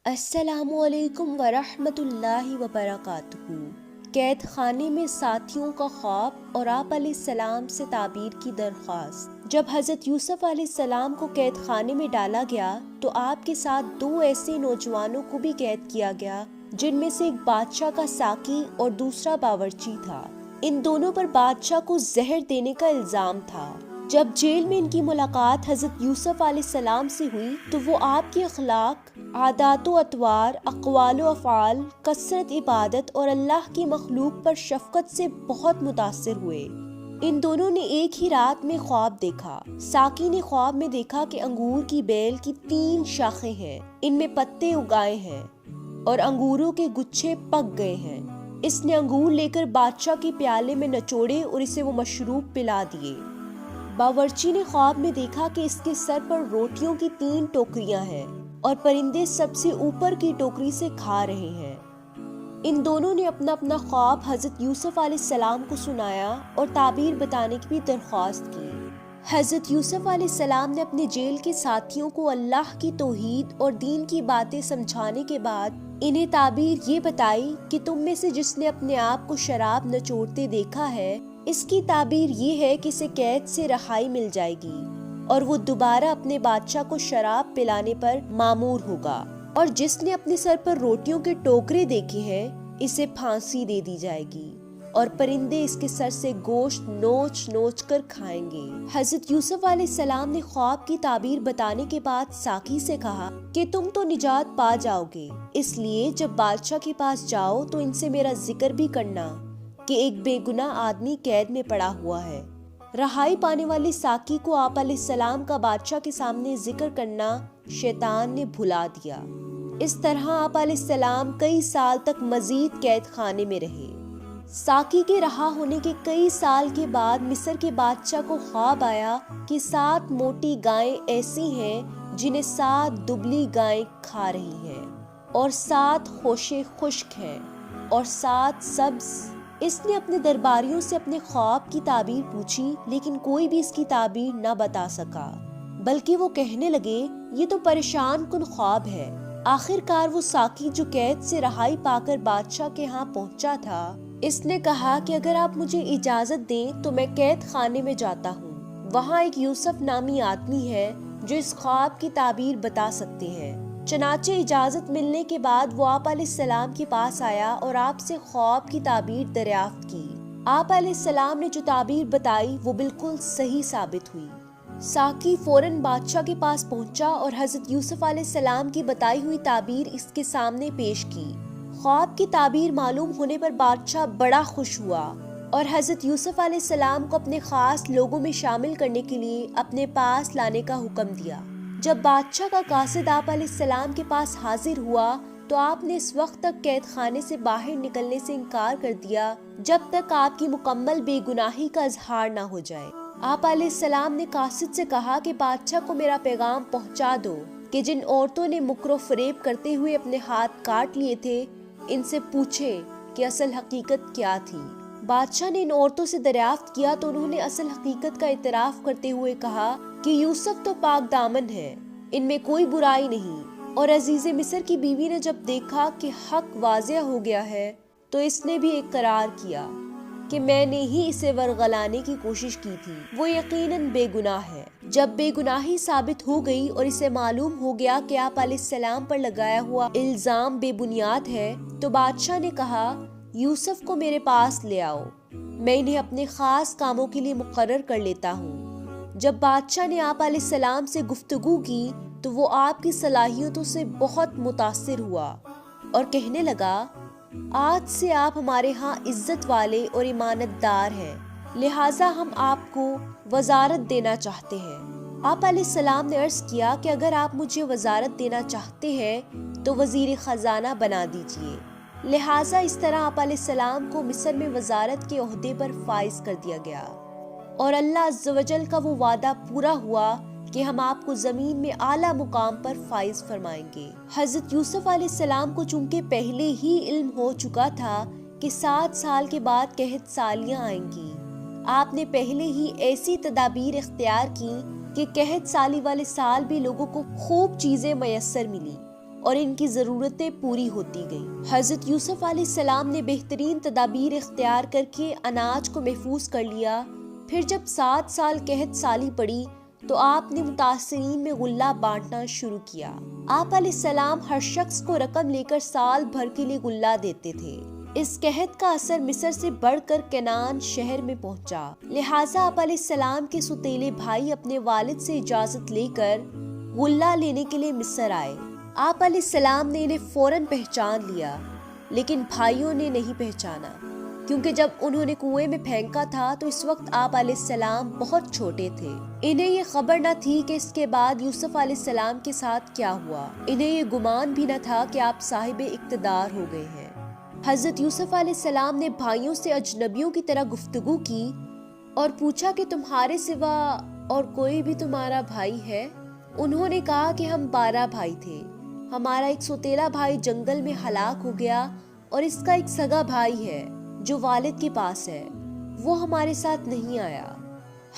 السلام علیکم ورحمۃ اللہ وبرکاتہ۔ قید خانے میں ساتھیوں کا خواب اور آپ علیہ السلام سے تعبیر کی درخواست۔ جب حضرت یوسف علیہ السلام کو قید خانے میں ڈالا گیا تو آپ کے ساتھ دو ایسے نوجوانوں کو بھی قید کیا گیا جن میں سے ایک بادشاہ کا ساقی اور دوسرا باورچی تھا۔ ان دونوں پر بادشاہ کو زہر دینے کا الزام تھا۔ جب جیل میں ان کی ملاقات حضرت یوسف علیہ السلام سے ہوئی تو وہ آپ کے اخلاق، عادات و اطوار، اقوال و افعال، کثرت عبادت اور اللہ کی مخلوق پر شفقت سے بہت متاثر ہوئے۔ ان دونوں نے ایک ہی رات میں خواب دیکھا۔ ساقی نے خواب میں دیکھا کہ انگور کی بیل کی 3 شاخیں ہیں، ان میں پتے اگائے ہیں اور انگوروں کے گچھے پک گئے ہیں۔ اس نے انگور لے کر بادشاہ کے پیالے میں نچوڑے اور اسے وہ مشروب پلا دیے۔ باورچی نے خواب میں دیکھا کہ اس کے سر پر روٹیوں کی 3 ٹوکریاں ہیں اور پرندے سب سے اوپر کی ٹوکری سے کھا رہے ہیں۔ ان دونوں نے اپنا اپنا خواب حضرت یوسف علیہ السلام کو سنایا اور تعبیر بتانے کی بھی درخواست کی۔ حضرت یوسف علیہ السلام نے اپنے جیل کے ساتھیوں کو اللہ کی توحید اور دین کی باتیں سمجھانے کے بعد انہیں تعبیر یہ بتائی کہ تم میں سے جس نے اپنے آپ کو شراب نچوڑتے دیکھا ہے، اس کی تعبیر یہ ہے کہ اسے قید سے رہائی مل جائے گی اور وہ دوبارہ اپنے بادشاہ کو شراب پلانے پر مامور ہوگا، اور جس نے اپنے سر پر روٹیوں کے ٹوکرے دیکھے ہیں اسے پھانسی دے دی جائے گی اور پرندے اس کے سر سے گوشت نوچ نوچ کر کھائیں گے۔ حضرت یوسف علیہ السلام نے خواب کی تعبیر بتانے کے بعد ساقی سے کہا کہ تم تو نجات پا جاؤ گے، اس لیے جب بادشاہ کے پاس جاؤ تو ان سے میرا ذکر بھی کرنا کہ ایک بے گناہ آدمی قید میں پڑا ہوا ہے۔ رہائی پانے والے ساقی کو آپ علیہ السلام کا بادشاہ کے سامنے ذکر کرنا شیطان نے بھلا دیا۔ اس طرح آپ علیہ السلام کئی سال تک مزید قید خانے میں رہے۔ ساقی کے رہا ہونے کے کئی سال کے بعد مصر کے بادشاہ کو خواب آیا کہ 7 موٹی گائیں ایسی ہیں جنہیں 7 دبلی گائیں کھا رہی ہیں، اور 7 خوشے خشک ہیں اور 7 سبز۔ اس نے اپنے درباریوں سے اپنے خواب کی تعبیر پوچھی، لیکن کوئی بھی اس کی تعبیر نہ بتا سکا، بلکہ وہ کہنے لگے یہ تو پریشان کن خواب ہے۔ آخر کار وہ ساقی جو قید سے رہائی پا کر بادشاہ کے ہاں پہنچا تھا، اس نے کہا کہ اگر آپ مجھے اجازت دیں تو میں قید خانے میں جاتا ہوں۔ وہاں ایک یوسف نامی آدمی ہے جو اس خواب کی تعبیر بتا سکتے ہیں۔ چنانچہ اجازت ملنے کے بعد وہ آپ علیہ السلام کے پاس آیا اور آپ سے خواب کی تعبیر دریافت کی۔ آپ علیہ السلام نے جو تعبیر بتائی وہ بالکل صحیح ثابت ہوئی۔ ساقی فوراً بادشاہ کے پاس پہنچا اور حضرت یوسف علیہ السلام کی بتائی ہوئی تعبیر اس کے سامنے پیش کی۔ خواب کی تعبیر معلوم ہونے پر بادشاہ بڑا خوش ہوا اور حضرت یوسف علیہ السلام کو اپنے خاص لوگوں میں شامل کرنے کے لیے اپنے پاس لانے کا حکم دیا۔ جب بادشاہ کا قاصد آپ علیہ السلام کے پاس حاضر ہوا تو آپ نے اس وقت تک قید خانے سے باہر نکلنے سے انکار کر دیا جب تک آپ کی مکمل بے گناہی کا اظہار نہ ہو جائے۔ آپ علیہ السلام نے قاصد سے کہا کہ بادشاہ کو میرا پیغام پہنچا دو کہ جن عورتوں نے مکر و فریب کرتے ہوئے اپنے ہاتھ کاٹ لیے تھے، ان سے پوچھے کہ اصل حقیقت کیا تھی۔ بادشاہ نے ان عورتوں سے دریافت کیا تو انہوں نے اصل حقیقت کا اعتراف کرتے ہوئے کہا کہ یوسف تو پاک دامن ہے، ان میں کوئی برائی نہیں۔ اور عزیز مصر کی بیوی نے جب دیکھا کہ حق واضح ہو گیا ہے تو اس نے بھی اقرار کیا کہ میں نے ہی اسے ورغلانے کی کوشش کی تھی، وہ یقیناً بے گناہ ہے۔ جب بے گناہی ثابت ہو گئی اور اسے معلوم ہو گیا کہ آپ علیہ السلام پر لگایا ہوا الزام بے بنیاد ہے تو بادشاہ نے کہا یوسف کو میرے پاس لے آؤ، میں انہیں اپنے خاص کاموں کے لیے مقرر کر لیتا ہوں۔ جب بادشاہ نے آپ علیہ السلام سے گفتگو کی تو وہ آپ کی صلاحیتوں سے بہت متاثر ہوا اور کہنے لگا آج سے آپ ہمارے ہاں عزت والے اور امانت دار ہیں، لہٰذا ہم آپ کو وزارت دینا چاہتے ہیں۔ آپ علیہ السلام نے عرض کیا کہ اگر آپ مجھے وزارت دینا چاہتے ہیں تو وزیر خزانہ بنا دیجئے۔ لہٰذا اس طرح آپ علیہ السلام کو مصر میں وزارت کے عہدے پر فائز کر دیا گیا، اور اللہ عز و جل کا وہ وعدہ پورا ہوا کہ ہم آپ کو زمین میں اعلیٰ مقام پر فائز فرمائیں گے۔ حضرت یوسف علیہ السلام کو چونکہ پہلے ہی علم ہو چکا تھا کہ 7 سال کے بعد قحط سالیاں آئیں گی، آپ نے پہلے ہی ایسی تدابیر اختیار کی کہ قحط سالی والے سال بھی لوگوں کو خوب چیزیں میسر ملی اور ان کی ضرورتیں پوری ہوتی گئیں۔ حضرت یوسف علیہ السلام نے بہترین تدابیر اختیار کر کے اناج کو محفوظ کر لیا۔ پھر جب 7 سال قحط سالی پڑی تو آپ نے متاثرین میں غلہ بانٹنا شروع کیا۔ آپ علیہ السلام ہر شخص کو رقم لے کر سال بھر کے لیے غلہ دیتے تھے۔ اس قحط کا اثر مصر سے بڑھ کر کنعان شہر میں پہنچا، لہٰذا آپ علیہ السلام کے سوتیلے بھائی اپنے والد سے اجازت لے کر غلہ لینے کے لیے مصر آئے۔ آپ علیہ السلام نے انہیں فوراً پہچان لیا، لیکن بھائیوں نے نہیں پہچانا، کیونکہ جب انہوں نے کنویں میں پھینکا تھا تو اس وقت آپ علیہ السلام بہت چھوٹے تھے۔ انہیں یہ خبر نہ تھی کہ اس کے بعد یوسف علیہ السلام کے ساتھ کیا ہوا۔ انہیں یہ گمان بھی نہ تھا کہ آپ صاحب اقتدار ہو گئے ہیں۔ حضرت یوسف علیہ السلام نے بھائیوں سے اجنبیوں کی طرح گفتگو کی اور پوچھا کہ تمہارے سوا اور کوئی بھی تمہارا بھائی ہے؟ انہوں نے کہا کہ ہم 12 بھائی تھے، ہمارا ایک سوتیلا بھائی جنگل میں ہلاک ہو گیا اور اس کا ایک سگا بھائی ہے جو والد کے پاس ہے، وہ ہمارے ساتھ نہیں آیا۔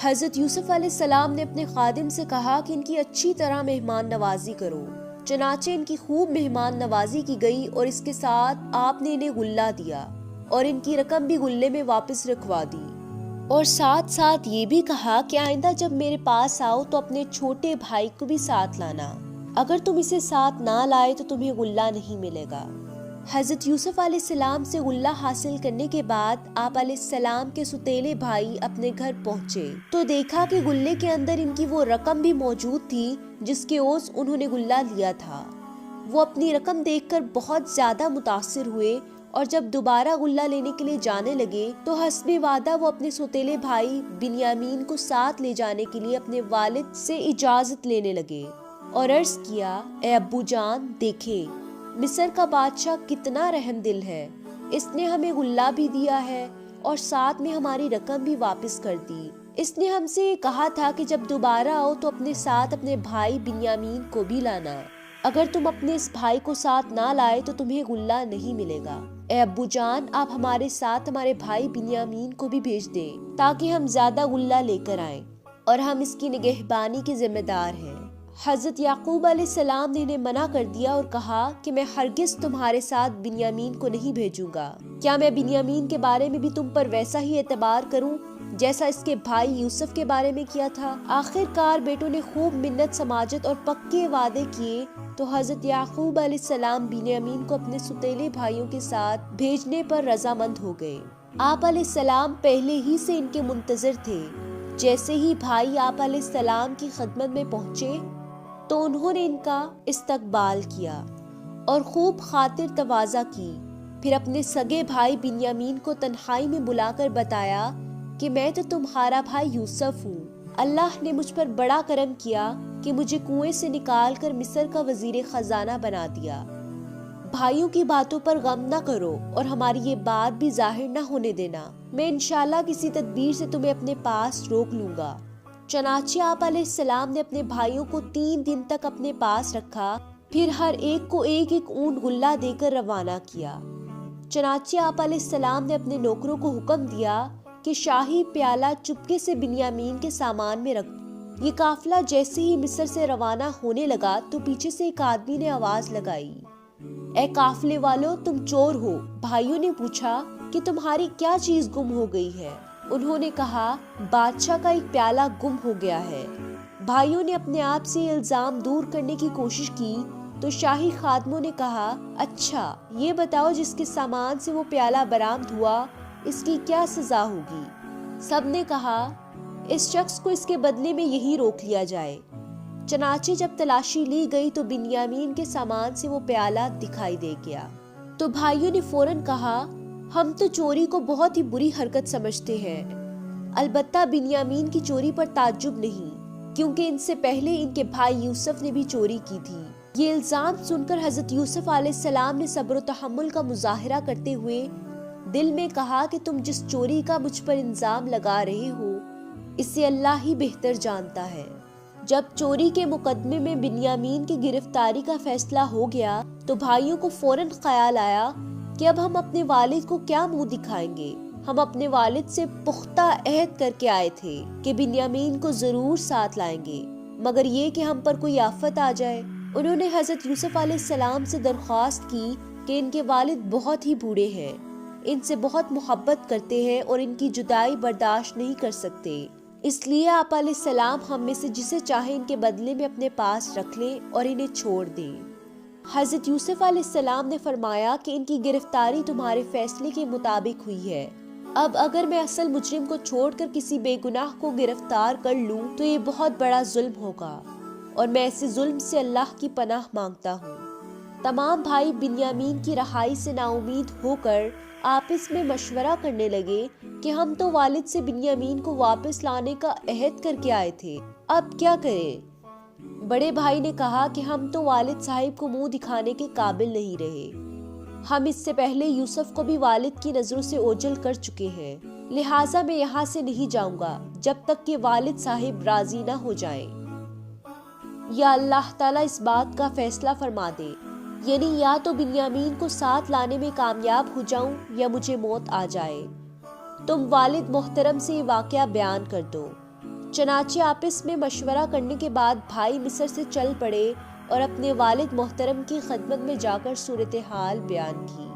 حضرت یوسف علیہ السلام نے اپنے خادم سے کہا کہ ان کی اچھی طرح مہمان نوازی کرو۔ چنانچہ ان کی خوب مہمان نوازی کی گئی اور اس کے ساتھ آپ نے انہیں غلہ دیا اور ان کی رقم بھی غلے میں واپس رکھوا دی، اور ساتھ ساتھ یہ بھی کہا کہ آئندہ جب میرے پاس آؤ تو اپنے چھوٹے بھائی کو بھی ساتھ لانا، اگر تم اسے ساتھ نہ لائے تو تمہیں غلہ نہیں ملے گا۔ حضرت یوسف علیہ السلام سے غلہ حاصل کرنے کے بعد آپ علیہ السلام کے سوتیلے بھائی اپنے گھر پہنچے تو دیکھا کہ غلے کے اندر ان کی وہ رقم بھی موجود تھی جس کے عوض انہوں نے غلہ لیا تھا۔ وہ اپنی رقم دیکھ کر بہت زیادہ متاثر ہوئے اور جب دوبارہ غلہ لینے کے لیے جانے لگے تو حسب وعدہ وہ اپنے سوتیلے بھائی بنیامین کو ساتھ لے جانے کے لیے اپنے والد سے اجازت لینے لگے اور عرض کیا، اے ابو جان، دیکھیں مصر کا بادشاہ کتنا رحم دل ہے، اس نے ہمیں غلہ بھی دیا ہے اور ساتھ میں ہماری رقم بھی واپس کر دی۔ اس نے ہم سے یہ کہا تھا کہ جب دوبارہ آؤ تو اپنے ساتھ اپنے بھائی بنیامین کو بھی لانا، اگر تم اپنے اس بھائی کو ساتھ نہ لائے تو تمہیں غلہ نہیں ملے گا۔ اے ابو جان، آپ ہمارے ساتھ ہمارے بھائی بنیامین کو بھی بھیج دیں تاکہ ہم زیادہ غلہ لے کر آئیں اور ہم اس کی نگہبانی کے ذمہ دار ہیں۔ حضرت یعقوب علیہ السلام نے انہیں منع کر دیا اور کہا کہ میں ہرگز تمہارے ساتھ بنیامین کو نہیں بھیجوں گا۔ کیا میں بنیامین کے بارے میں بھی تم پر ویسا ہی اعتبار کروں جیسا اس کے بھائی یوسف کے بارے میں کیا تھا؟ آخر کار بیٹوں نے خوب منت سماجت اور پکے وعدے کیے تو حضرت یعقوب علیہ السلام بنیامین کو اپنے سوتیلے بھائیوں کے ساتھ بھیجنے پر رضامند ہو گئے۔ آپ علیہ السلام پہلے ہی سے ان کے منتظر تھے۔ جیسے ہی بھائی آپ علیہ السلام کی خدمت میں پہنچے تو انہوں نے ان کا استقبال کیا اور خوب خاطر تواضع کی، پھر اپنے سگے بھائی بنیامین کو تنہائی میں بلا کر بتایا کہ میں تو تمہارا بھائی یوسف ہوں، اللہ نے مجھ پر بڑا کرم کیا کہ مجھے کنویں سے نکال کر مصر کا وزیر خزانہ بنا دیا۔ بھائیوں کی باتوں پر غم نہ کرو اور ہماری یہ بات بھی ظاہر نہ ہونے دینا، میں انشاءاللہ کسی تدبیر سے تمہیں اپنے پاس روک لوں گا۔ چنانچہ آپ علیہ السلام نے اپنے بھائیوں کو 3 دن تک اپنے پاس رکھا، پھر ہر ایک کو ایک ایک اونٹ غلہ دے کر روانہ کیا۔ چنانچہ آپ علیہ السلام نے اپنے نوکروں کو حکم دیا کہ شاہی پیالہ چپکے سے بنیامین کے سامان میں رکھ دو۔ یہ قافلہ جیسے ہی مصر سے روانہ ہونے لگا تو پیچھے سے ایک آدمی نے آواز لگائی، اے قافلے والو، تم چور ہو۔ بھائیوں نے پوچھا کہ تمہاری کیا چیز گم ہو گئی ہے؟ انہوں نے کہا، بادشاہ کا ایک پیالہ گم ہو گیا ہے۔ بھائیوں نے اپنے آپ سے الزام دور کرنے کی کوشش کی تو شاہی خادموں نے کہا، اچھا یہ بتاؤ جس کے سامان سے وہ پیالہ برآمد ہوا اس کی کیا سزا ہوگی؟ سب نے کہا، اس شخص کو اس کے بدلے میں یہی روک لیا جائے۔ چنانچہ جب تلاشی لی گئی تو بنیامین کے سامان سے وہ پیالہ دکھائی دے گیا تو بھائیوں نے فوراً کہا، ہم تو چوری کو بہت ہی بری حرکت سمجھتے ہیں، البتہ بنیامین کی چوری پر تعجب نہیں، کیونکہ ان سے پہلے ان کے بھائی یوسف نے بھی چوری کی تھی۔ یہ الزام سن کر حضرت یوسف علیہ السلام نے صبر و تحمل کا مظاہرہ کرتے ہوئے دل میں کہا کہ تم جس چوری کا مجھ پر الزام لگا رہے ہو اسے اللہ ہی بہتر جانتا ہے۔ جب چوری کے مقدمے میں بنیامین کی گرفتاری کا فیصلہ ہو گیا تو بھائیوں کو فوراً خیال آیا کہ اب ہم اپنے والد کو کیا منہ دکھائیں گے۔ ہم اپنے والد سے پختہ عہد کر کے آئے تھے کہ بنیامین کو ضرور ساتھ لائیں گے، مگر یہ کہ ہم پر کوئی آفت آ جائے۔ انہوں نے حضرت یوسف علیہ السلام سے درخواست کی کہ ان کے والد بہت ہی بوڑھے ہیں، ان سے بہت محبت کرتے ہیں اور ان کی جدائی برداشت نہیں کر سکتے، اس لیے آپ علیہ السلام ہم میں سے جسے چاہے ان کے بدلے میں اپنے پاس رکھ لیں اور انہیں چھوڑ دیں۔ حضرت یوسف علیہ السلام نے فرمایا کہ ان کی گرفتاری تمہارے فیصلے کے مطابق ہوئی ہے، اب اگر میں اصل مجرم کو چھوڑ کر کسی بے گناہ کو گرفتار کر لوں تو یہ بہت بڑا ظلم ہوگا، اور میں ایسے ظلم سے اللہ کی پناہ مانگتا ہوں۔ تمام بھائی بنیامین کی رہائی سے نا امید ہو کر آپس میں مشورہ کرنے لگے کہ ہم تو والد سے بنیامین کو واپس لانے کا عہد کر کے آئے تھے، اب کیا کریں؟ بڑے بھائی نے کہا کہ ہم تو والد صاحب کو منہ دکھانے کے قابل نہیں رہے، ہم اس سے پہلے یوسف کو بھی والد کی نظروں سے اوجھل کر چکے ہیں، لہٰذا میں یہاں سے نہیں جاؤں گا جب تک کہ والد صاحب راضی نہ ہو جائیں۔ یا اللہ تعالیٰ اس بات کا فیصلہ فرما دے، یعنی یا تو بنیامین کو ساتھ لانے میں کامیاب ہو جاؤں یا مجھے موت آ جائے، تم والد محترم سے یہ واقعہ بیان کر دو۔ چنانچہ آپس میں مشورہ کرنے کے بعد بھائی مصر سے چل پڑے اور اپنے والد محترم کی خدمت میں جا کر صورتحال بیان کی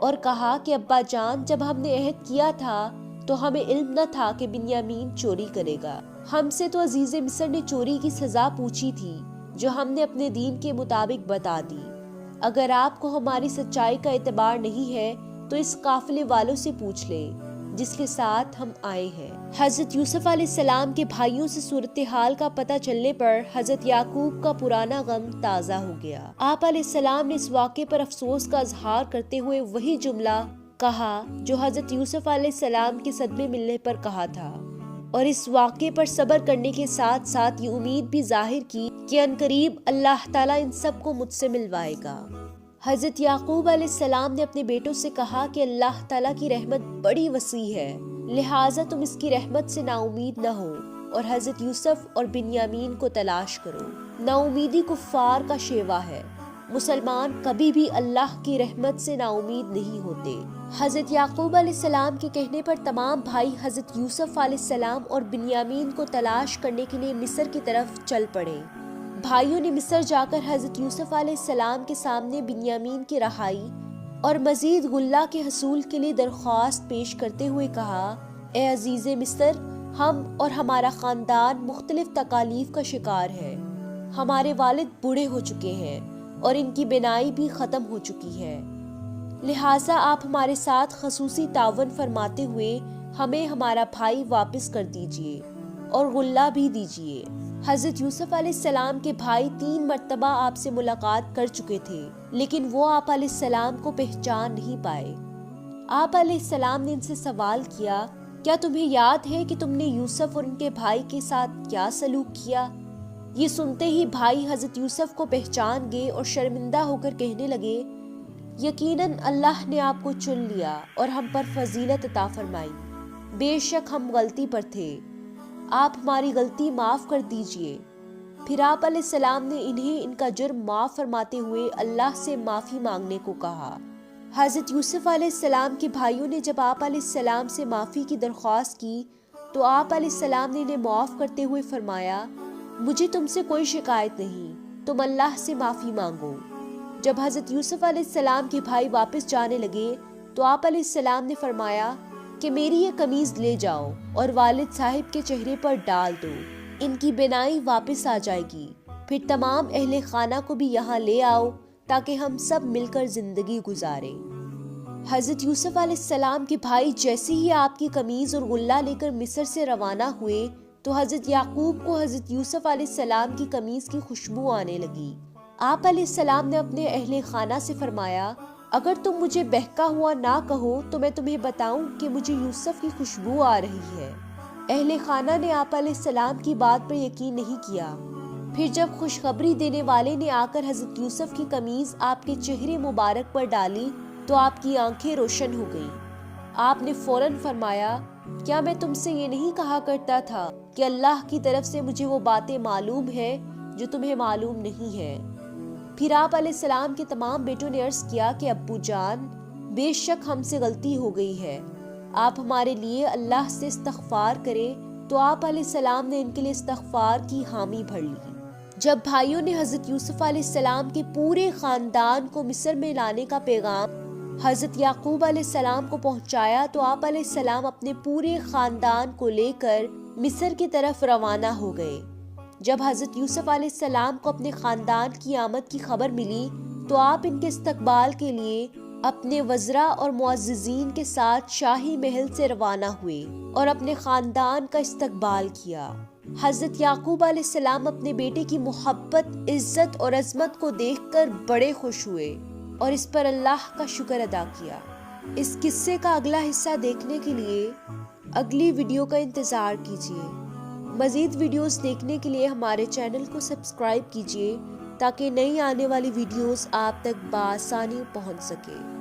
اور کہا کہ ابا جان، جب ہم نے عہد کیا تھا تو ہمیں علم نہ تھا کہ بنیامین چوری کرے گا، ہم سے تو عزیز مصر نے چوری کی سزا پوچھی تھی جو ہم نے اپنے دین کے مطابق بتا دی، اگر آپ کو ہماری سچائی کا اعتبار نہیں ہے تو اس قافلے والوں سے پوچھ لیں جس کے ساتھ ہم آئے ہیں۔ حضرت یوسف علیہ السلام کے بھائیوں سے صورتحال کا پتہ چلنے پر حضرت یعقوب کا پرانا غم تازہ ہو گیا۔ آپ علیہ السلام نے اس واقعے پر افسوس کا اظہار کرتے ہوئے وہی جملہ کہا جو حضرت یوسف علیہ السلام کے صدمے ملنے پر کہا تھا، اور اس واقعے پر صبر کرنے کے ساتھ ساتھ یہ امید بھی ظاہر کی کہ عنقریب اللہ تعالیٰ ان سب کو مجھ سے ملوائے گا۔ حضرت یعقوب علیہ السلام نے اپنے بیٹوں سے کہا کہ اللہ تعالیٰ کی رحمت بڑی وسیع ہے، لہٰذا تم اس کی رحمت سے نا امید نہ ہو اور حضرت یوسف اور بنیامین کو تلاش کرو۔ نا امیدی کفار کا شیوا ہے، مسلمان کبھی بھی اللہ کی رحمت سے نا امید نہیں ہوتے۔ حضرت یعقوب علیہ السلام کے کہنے پر تمام بھائی حضرت یوسف علیہ السلام اور بنیامین کو تلاش کرنے کے لیے مصر کی طرف چل پڑے۔ بھائیوں نے مصر جا کر حضرت یوسف علیہ السلام کے سامنے بنیامین کی رہائی اور مزید غلہ کے حصول کے لیے درخواست پیش کرتے ہوئے کہا، اے عزیز مصر، ہم اور ہمارا خاندان مختلف تکالیف کا شکار ہے، ہمارے والد بوڑھے ہو چکے ہیں اور ان کی بینائی بھی ختم ہو چکی ہے، لہٰذا آپ ہمارے ساتھ خصوصی تعاون فرماتے ہوئے ہمیں ہمارا بھائی واپس کر دیجئے اور غلہ بھی دیجئے۔ حضرت یوسف علیہ السلام کے بھائی 3 مرتبہ آپ سے ملاقات کر چکے تھے، لیکن وہ آپ علیہ السلام کو پہچان نہیں پائے۔ آپ علیہ السلام نے ان سے سوال کیا، کیا تمہیں یاد ہے کہ تم نے یوسف اور ان کے بھائی کے ساتھ کیا سلوک کیا؟ یہ سنتے ہی بھائی حضرت یوسف کو پہچان گئے اور شرمندہ ہو کر کہنے لگے، یقیناً اللہ نے آپ کو چن لیا اور ہم پر فضیلت عطا فرمائی، بے شک ہم غلطی پر تھے، آپ ہماری غلطی معاف کر دیجئے۔ پھر آپ علیہ السلام نے انہیں ان کا جرم معاف فرماتے ہوئے اللہ سے معافی مانگنے کو کہا۔ حضرت یوسف علیہ السلام کے بھائیوں نے جب آپ علیہ السلام سے معافی کی درخواست کی تو آپ علیہ السلام نے انہیں معاف کرتے ہوئے فرمایا، مجھے تم سے کوئی شکایت نہیں، تم اللہ سے معافی مانگو۔ جب حضرت یوسف علیہ السلام کے بھائی واپس جانے لگے تو آپ علیہ السلام نے فرمایا کہ میری یہ قمیض لے جاؤ اور والد صاحب کے چہرے پر ڈال دو، ان کی بینائی واپس آ جائے گی، پھر تمام اہل خانہ کو بھی یہاں لے آؤ تاکہ ہم سب مل کر زندگی گزاریں۔ حضرت یوسف علیہ السلام کے بھائی جیسے ہی آپ کی قمیض اور غلہ لے کر مصر سے روانہ ہوئے تو حضرت یعقوب کو حضرت یوسف علیہ السلام کی قمیض کی خوشبو آنے لگی۔ آپ علیہ السلام نے اپنے اہل خانہ سے فرمایا، اگر تم مجھے بہکا ہوا نہ کہو تو میں تمہیں بتاؤں کہ مجھے یوسف کی خوشبو آ رہی ہے۔ اہل خانہ نے آپ علیہ السلام کی بات پر یقین نہیں کیا۔ پھر جب خوشخبری دینے والے نے آ کر حضرت یوسف کی قمیض آپ کے چہرے مبارک پر ڈالی تو آپ کی آنکھیں روشن ہو گئیں۔ آپ نے فوراً فرمایا، کیا میں تم سے یہ نہیں کہا کرتا تھا کہ اللہ کی طرف سے مجھے وہ باتیں معلوم ہیں جو تمہیں معلوم نہیں ہیں؟ پھر آپ علیہ السلام کے تمام بیٹوں نے عرض کیا کہ ابو جان، بے شک ہم سے غلطی ہو گئی ہے، آپ ہمارے لیے اللہ سے استغفار کریں۔ تو آپ علیہ السلام نے ان کے لیے استغفار کی حامی بھر لی۔ جب بھائیوں نے حضرت یوسف علیہ السلام کے پورے خاندان کو مصر میں لانے کا پیغام حضرت یعقوب علیہ السلام کو پہنچایا تو آپ علیہ السلام اپنے پورے خاندان کو لے کر مصر کی طرف روانہ ہو گئے۔ جب حضرت یوسف علیہ السلام کو اپنے خاندان کی آمد کی خبر ملی تو آپ ان کے استقبال کے لیے اپنے وزراء اور معززین کے ساتھ شاہی محل سے روانہ ہوئے اور اپنے خاندان کا استقبال کیا۔ حضرت یعقوب علیہ السلام اپنے بیٹے کی محبت، عزت اور عظمت کو دیکھ کر بڑے خوش ہوئے اور اس پر اللہ کا شکر ادا کیا۔ اس قصے کا اگلا حصہ دیکھنے کے لیے اگلی ویڈیو کا انتظار کیجیے۔ مزید ویڈیوز دیکھنے کے لیے ہمارے چینل کو سبسکرائب کیجیے تاکہ نئی آنے والی ویڈیوز آپ تک بآسانی پہنچ سکے۔